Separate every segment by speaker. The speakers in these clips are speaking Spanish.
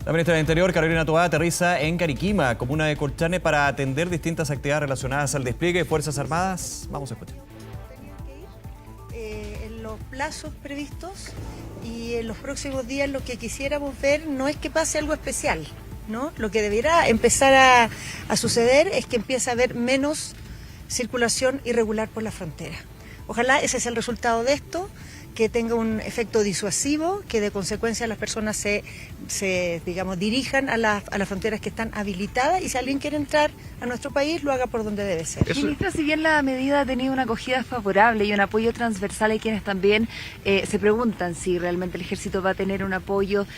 Speaker 1: La ministra del Interior, Carolina Toá, aterriza en Cariquima, comuna de Colchane, para atender distintas actividades relacionadas al despliegue de Fuerzas Armadas. Vamos a escuchar.
Speaker 2: En los plazos previstos y en los próximos días lo que quisiéramos ver no es que pase algo especial, ¿no? Lo que debiera empezar a suceder es que empiece a haber menos circulación irregular por la frontera. Ojalá ese sea el resultado de esto, que tenga un efecto disuasivo, que de consecuencia las personas se dirijan a las fronteras que están habilitadas y si alguien quiere entrar a nuestro país, lo haga por donde debe ser.
Speaker 3: Ministra, si bien la medida ha tenido una acogida favorable y un apoyo transversal, hay quienes también se preguntan si realmente el Ejército va a tener un apoyo,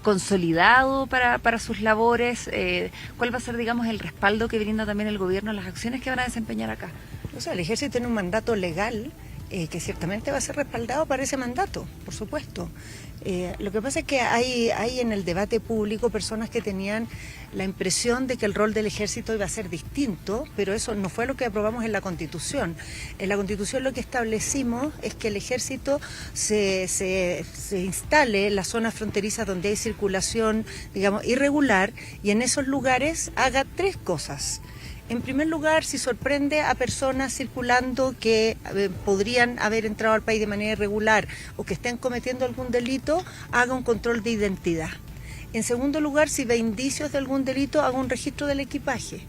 Speaker 3: consolidado para sus labores. ¿Cuál va a ser, el respaldo que brinda también el gobierno a las acciones que van a desempeñar acá?
Speaker 2: O sea, el Ejército tiene un mandato legal que ciertamente va a ser respaldado para ese mandato, por supuesto. Lo que pasa es que hay en el debate público personas que tenían la impresión de que el rol del Ejército iba a ser distinto, pero eso no fue lo que aprobamos en la Constitución. En la Constitución lo que establecimos es que el Ejército se instale en las zonas fronterizas donde hay circulación, irregular, y en esos lugares haga tres cosas. En primer lugar, si sorprende a personas circulando que podrían haber entrado al país de manera irregular o que estén cometiendo algún delito, haga un control de identidad. En segundo lugar, si ve indicios de algún delito, haga un registro del equipaje.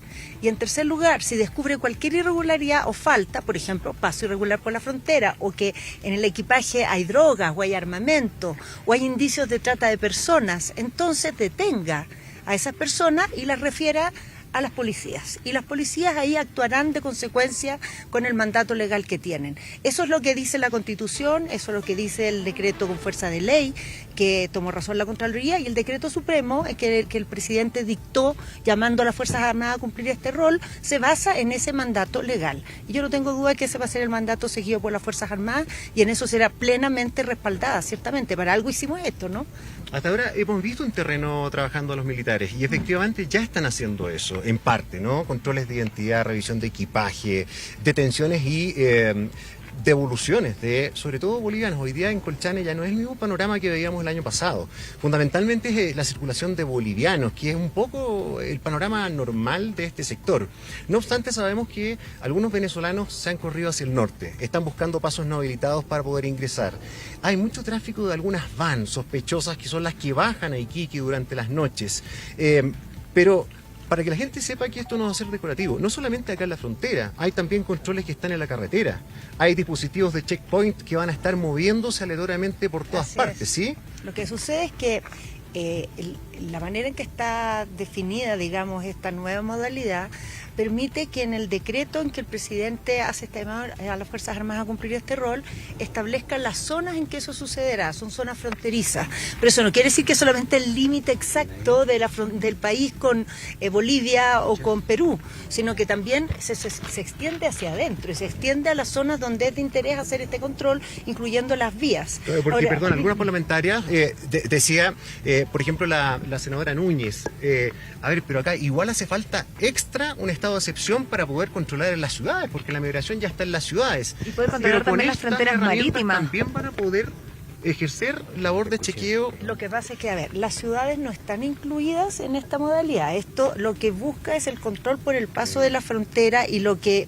Speaker 2: Y en tercer lugar, si descubre cualquier irregularidad o falta, por ejemplo, paso irregular por la frontera, o que en el equipaje hay drogas, o hay armamento, o hay indicios de trata de personas, entonces detenga a esas personas y las refiera a las policías, y las policías ahí actuarán de consecuencia con el mandato legal que tienen. Eso es lo que dice la Constitución, eso es lo que dice el decreto con fuerza de ley, que tomó razón la Contraloría, y el decreto supremo que el presidente dictó llamando a las Fuerzas Armadas a cumplir este rol, se basa en ese mandato legal. Y yo no tengo duda que ese va a ser el mandato seguido por las Fuerzas Armadas, y en eso será plenamente respaldada, ciertamente. Para algo hicimos esto, ¿no?
Speaker 4: Hasta ahora hemos visto en terreno trabajando a los militares y efectivamente ya están haciendo eso, en parte, ¿no? Controles de identidad, revisión de equipaje, detenciones y devoluciones de, sobre todo bolivianos. Hoy día en Colchane ya no es el mismo panorama que veíamos el año pasado. Fundamentalmente es la circulación de bolivianos, que es un poco el panorama normal de este sector. No obstante, sabemos que algunos venezolanos se han corrido hacia el norte, están buscando pasos no habilitados para poder ingresar. Hay mucho tráfico de algunas vans sospechosas que son las que bajan a Iquique durante las noches. Pero para que la gente sepa que esto no va a ser decorativo, no solamente acá en la frontera, hay también controles que están en la carretera, hay dispositivos de checkpoint que van a estar moviéndose aleatoriamente por todas partes, ¿sí?
Speaker 2: Lo que sucede es que la manera en que está definida, esta nueva modalidad, permite que en el decreto en que el presidente hace este llamado a las Fuerzas Armadas a cumplir este rol, establezca las zonas en que eso sucederá, son zonas fronterizas. Pero eso no quiere decir que solamente el límite exacto del país con Bolivia o con Perú, sino que también se extiende hacia adentro y se extiende a las zonas donde es de interés hacer este control, incluyendo las vías.
Speaker 4: Porque, perdón, algunas parlamentarias decía, por ejemplo, la senadora Núñez, pero acá igual hace falta extra un estado de excepción para poder controlar en las ciudades, porque la migración ya está en las ciudades.
Speaker 3: Y poder controlar también las fronteras marítimas.
Speaker 4: También van a poder ejercer labor de chequeo.
Speaker 2: Lo que pasa es que, las ciudades no están incluidas en esta modalidad. Esto lo que busca es el control por el paso de la frontera y lo que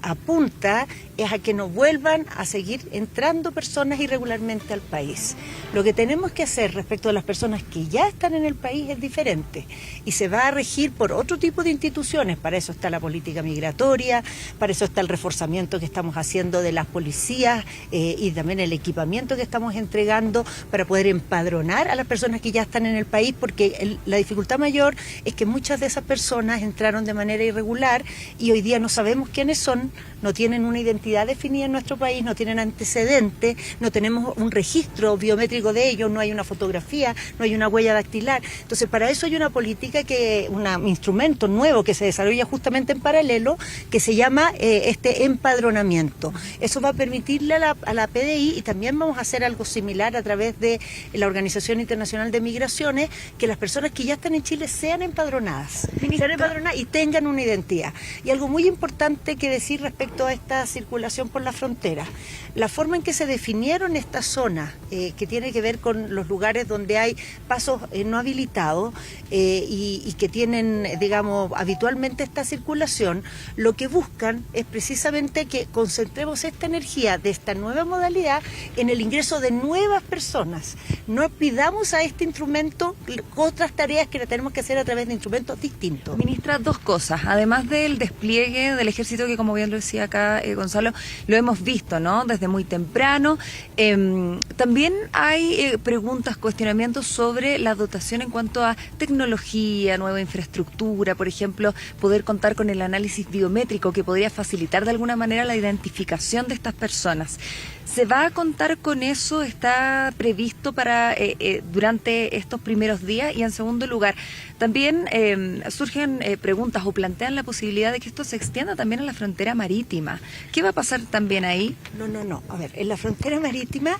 Speaker 2: apunta es a que no vuelvan a seguir entrando personas irregularmente al país. Lo que tenemos que hacer respecto a las personas que ya están en el país es diferente y se va a regir por otro tipo de instituciones. Para eso está la política migratoria, para eso está el reforzamiento que estamos haciendo de las policías y también el equipamiento que estamos entregando para poder empadronar a las personas que ya están en el país, porque la dificultad mayor es que muchas de esas personas entraron de manera irregular y hoy día no sabemos quiénes son, no tienen una identidad definida en nuestro país, no tienen antecedentes, no tenemos un registro biométrico de ellos, no hay una fotografía, no hay una huella dactilar. Entonces, para eso hay una política, un instrumento nuevo que se desarrolla justamente en paralelo, que se llama este empadronamiento. Eso va a permitirle a la PDI, y también vamos a hacer algo similar a través de la Organización Internacional de Migraciones, que las personas que ya están en Chile sean empadronadas y tengan una identidad. Y algo muy importante que que decir respecto a esta circulación por la frontera. La forma en que se definieron estas zonas, que tiene que ver con los lugares donde hay pasos no habilitados y que tienen, digamos, habitualmente esta circulación, lo que buscan es precisamente que concentremos esta energía de esta nueva modalidad en el ingreso de nuevas personas. No pidamos a este instrumento otras tareas que la tenemos que hacer a través de instrumentos distintos.
Speaker 3: Ministra, dos cosas. Además del despliegue del ejército, que como bien lo decía acá Gonzalo, lo hemos visto, ¿no? Desde muy temprano. También hay preguntas, cuestionamientos sobre la dotación en cuanto a tecnología, nueva infraestructura, por ejemplo, poder contar con el análisis biométrico que podría facilitar de alguna manera la identificación de estas personas. ¿Se va a contar con eso? ¿Está previsto para durante estos primeros días? Y en segundo lugar, también surgen preguntas o plantean la posibilidad de que esto se extienda también a la frontera marítima. ¿Qué va a pasar también ahí?
Speaker 2: No. A ver, en la frontera marítima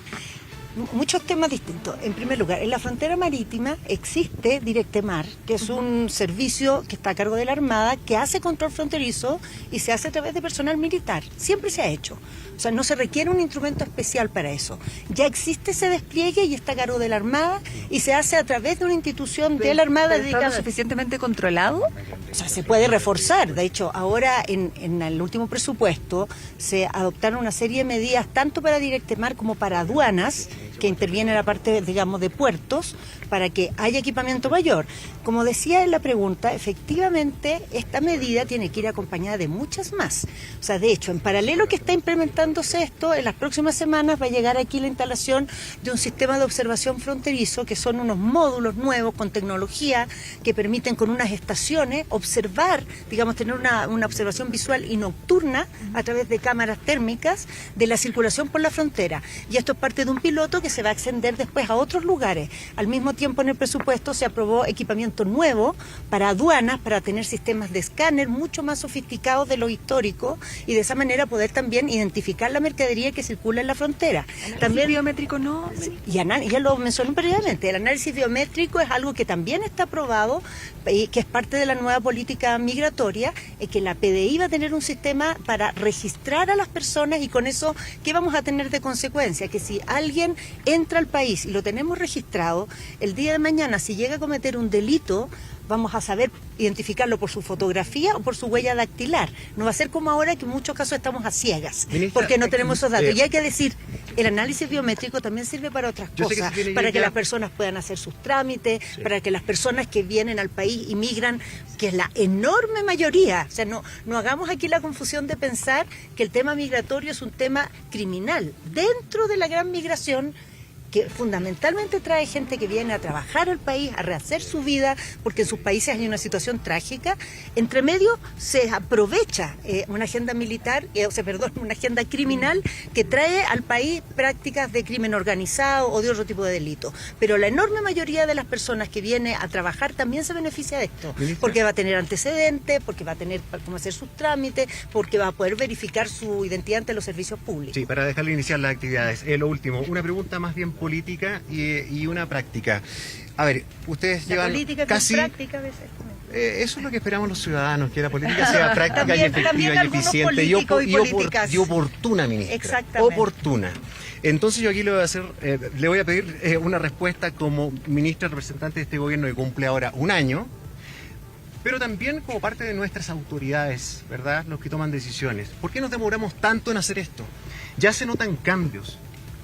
Speaker 2: muchos temas distintos. En primer lugar, en la frontera marítima existe Directemar, que es un servicio que está a cargo de la Armada, que hace control fronterizo y se hace a través de personal militar. Siempre se ha hecho. O sea, no se requiere un instrumento especial para eso. Ya existe ese despliegue y está a cargo de la Armada y se hace a través de una institución de la Armada dedicada.
Speaker 3: ¿Está suficientemente controlado?
Speaker 2: O sea, se puede reforzar. De hecho, ahora en el último presupuesto se adoptaron una serie de medidas tanto para Directemar como para aduanas, que interviene en la parte, digamos, de puertos, para que haya equipamiento mayor. Como decía en la pregunta, efectivamente esta medida tiene que ir acompañada de muchas más. O sea, de hecho, en paralelo que está implementándose esto, en las próximas semanas va a llegar aquí la instalación de un sistema de observación fronterizo, que son unos módulos nuevos con tecnología que permiten con unas estaciones observar, digamos, tener una observación visual y nocturna a través de cámaras térmicas de la circulación por la frontera. Y esto es parte de un piloto que se va a extender después a otros lugares. Al mismo tiempo, en el presupuesto se aprobó equipamiento nuevo para aduanas, para tener sistemas de escáner mucho más sofisticados de lo histórico y de esa manera poder también identificar la mercadería que circula en la frontera. También
Speaker 3: biométrico no.
Speaker 2: Y ya lo mencioné previamente, el análisis biométrico es algo que también está aprobado y que es parte de la nueva política migratoria, que la PDI va a tener un sistema para registrar a las personas y con eso, ¿qué vamos a tener de consecuencia? Que si alguien entra al país y lo tenemos registrado, el día de mañana si llega a cometer un delito, vamos a saber identificarlo por su fotografía o por su huella dactilar. No va a ser como ahora que en muchos casos estamos a ciegas, porque no tenemos esos datos. Y hay que decir, el análisis biométrico también sirve para otras cosas, para que las personas puedan hacer sus trámites, para que las personas que vienen al país y migran, que es la enorme mayoría. O sea, no hagamos aquí la confusión de pensar que el tema migratorio es un tema criminal. Dentro de la gran migración, que fundamentalmente trae gente que viene a trabajar al país, a rehacer su vida, porque en sus países hay una situación trágica. Entre medio se aprovecha una agenda militar, una agenda criminal que trae al país prácticas de crimen organizado o de otro tipo de delito. Pero la enorme mayoría de las personas que viene a trabajar también se beneficia de esto, porque va a tener antecedentes, porque va a tener cómo hacer sus trámites, porque va a poder verificar su identidad ante los servicios públicos.
Speaker 4: Sí, para dejarle iniciar las actividades. Lo último, una pregunta más bien política y una práctica. A ver, ustedes
Speaker 2: la
Speaker 4: llevan
Speaker 2: política
Speaker 4: casi...
Speaker 2: práctica a veces.
Speaker 4: Eso es lo que esperamos los ciudadanos, que la política sea práctica
Speaker 2: También-
Speaker 4: y efectiva
Speaker 2: también
Speaker 4: y
Speaker 2: algunos
Speaker 4: eficiente
Speaker 2: políticos y políticas.
Speaker 4: y oportuna, ministra.
Speaker 2: Exactamente.
Speaker 4: Oportuna. Entonces yo aquí le voy a pedir una respuesta como ministra representante de este gobierno que cumple ahora un año, pero también como parte de nuestras autoridades, ¿verdad? Los que toman decisiones. ¿Por qué nos demoramos tanto en hacer esto? Ya se notan cambios.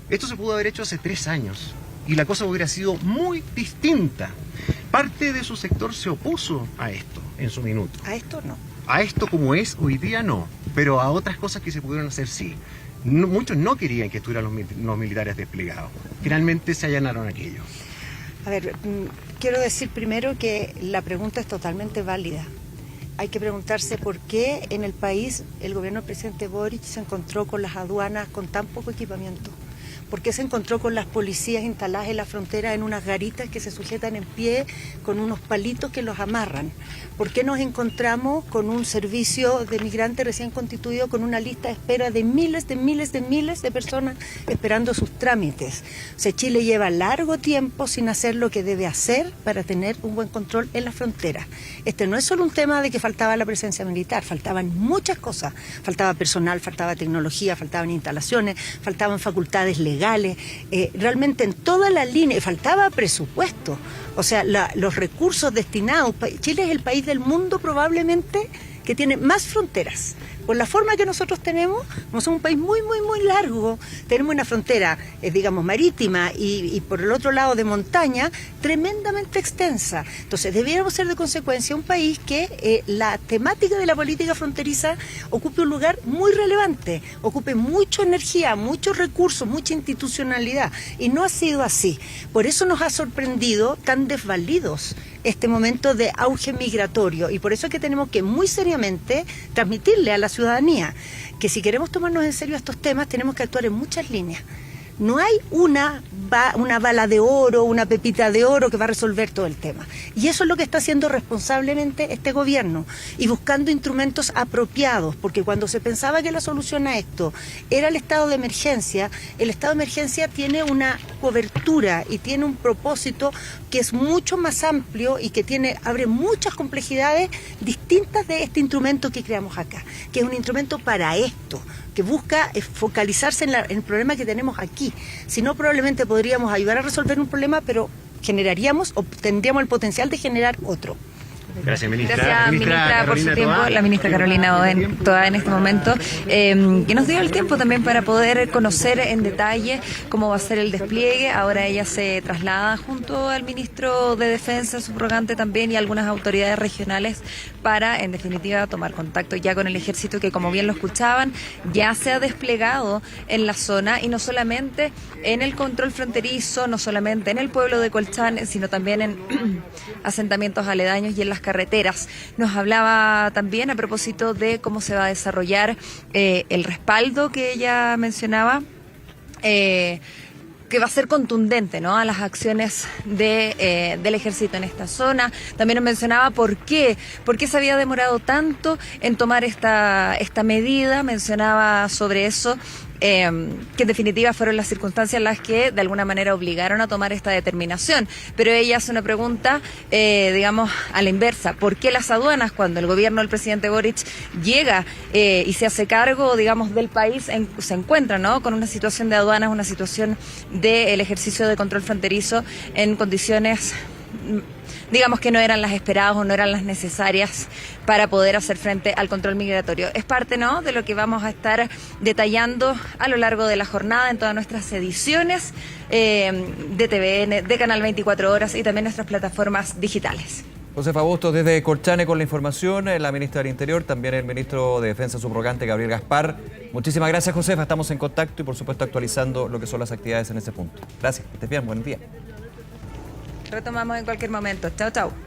Speaker 4: Esto se pudo haber hecho hace 3 años y la cosa hubiera sido muy distinta. Parte de su sector se opuso a esto en su minuto.
Speaker 2: A esto no.
Speaker 4: A esto como es hoy día no, pero a otras cosas que se pudieron hacer sí. Muchos no querían que estuvieran los militares desplegados. Finalmente se allanaron aquello.
Speaker 2: A ver, quiero decir primero que la pregunta es totalmente válida. Hay que preguntarse por qué en el país el gobierno del presidente Boric se encontró con las aduanas con tan poco equipamiento. ¿Por qué se encontró con las policías instaladas en la frontera en unas garitas que se sujetan en pie con unos palitos que los amarran? ¿Por qué nos encontramos con un servicio de migrantes recién constituido con una lista de espera de miles de personas esperando sus trámites? O sea, Chile lleva largo tiempo sin hacer lo que debe hacer para tener un buen control en la frontera. Este no es solo un tema de que faltaba la presencia militar, faltaban muchas cosas. Faltaba personal, faltaba tecnología, faltaban instalaciones, faltaban facultades legales, realmente en toda la línea, faltaba presupuesto. O sea, los recursos destinados. Chile es el país del mundo probablemente que tiene más fronteras. Por la forma que nosotros tenemos, como somos un país muy largo, tenemos una frontera, digamos, marítima y por el otro lado de montaña, tremendamente extensa. Entonces, debiéramos ser de consecuencia un país que la temática de la política fronteriza ocupe un lugar muy relevante, ocupe mucha energía, muchos recursos, mucha institucionalidad. Y no ha sido así. Por eso nos ha sorprendido tan desvalidos este momento de auge migratorio, y por eso es que tenemos que muy seriamente transmitirle a la ciudadanía que si queremos tomarnos en serio estos temas tenemos que actuar en muchas líneas. No hay una bala de oro, una pepita de oro que va a resolver todo el tema. Y eso es lo que está haciendo responsablemente este gobierno y buscando instrumentos apropiados, porque cuando se pensaba que la solución a esto era el estado de emergencia, el estado de emergencia tiene una cobertura y tiene un propósito que es mucho más amplio y que abre muchas complejidades distintas de este instrumento que creamos acá, que es un instrumento para esto, que busca focalizarse en el problema que tenemos aquí. Si no, probablemente podríamos ayudar a resolver un problema, pero generaríamos o tendríamos el potencial de generar otro.
Speaker 4: Gracias, ministra.
Speaker 3: Gracias, ministra, por su tiempo. La ministra Carolina Toá en este momento, que nos dio el tiempo también para poder conocer en detalle cómo va a ser el despliegue. Ahora ella se traslada junto al ministro de Defensa, subrogante también, y algunas autoridades regionales para, en definitiva, tomar contacto ya con el ejército que, como bien lo escuchaban, ya se ha desplegado en la zona, y no solamente en el control fronterizo, no solamente en el pueblo de Colchán, sino también en asentamientos aledaños y en las carreteras. Nos hablaba también a propósito de cómo se va a desarrollar el respaldo que ella mencionaba, que va a ser contundente, ¿no?, a las acciones del ejército en esta zona. También nos mencionaba por qué se había demorado tanto en tomar esta medida. Mencionaba sobre eso, que en definitiva fueron las circunstancias las que de alguna manera obligaron a tomar esta determinación. Pero ella hace una pregunta, digamos, a la inversa. ¿Por qué las aduanas, cuando el gobierno del presidente Boric llega y se hace cargo, digamos, del país, se encuentra, ¿no?, con una situación de aduanas, una situación del ejercicio de control fronterizo en condiciones, digamos, que no eran las esperadas o no eran las necesarias para poder hacer frente al control migratorio? Es parte, ¿no?, de lo que vamos a estar detallando a lo largo de la jornada en todas nuestras ediciones de TVN, de Canal 24 Horas y también nuestras plataformas digitales.
Speaker 1: Josefa Bustos desde Colchane con la información, la ministra del Interior, también el ministro de Defensa subrogante Gabriel Gaspar. Muchísimas gracias, Josefa, estamos en contacto y por supuesto actualizando lo que son las actividades en ese punto. Gracias, que estés bien, buen día.
Speaker 3: Retomamos en cualquier momento. Chao, chao.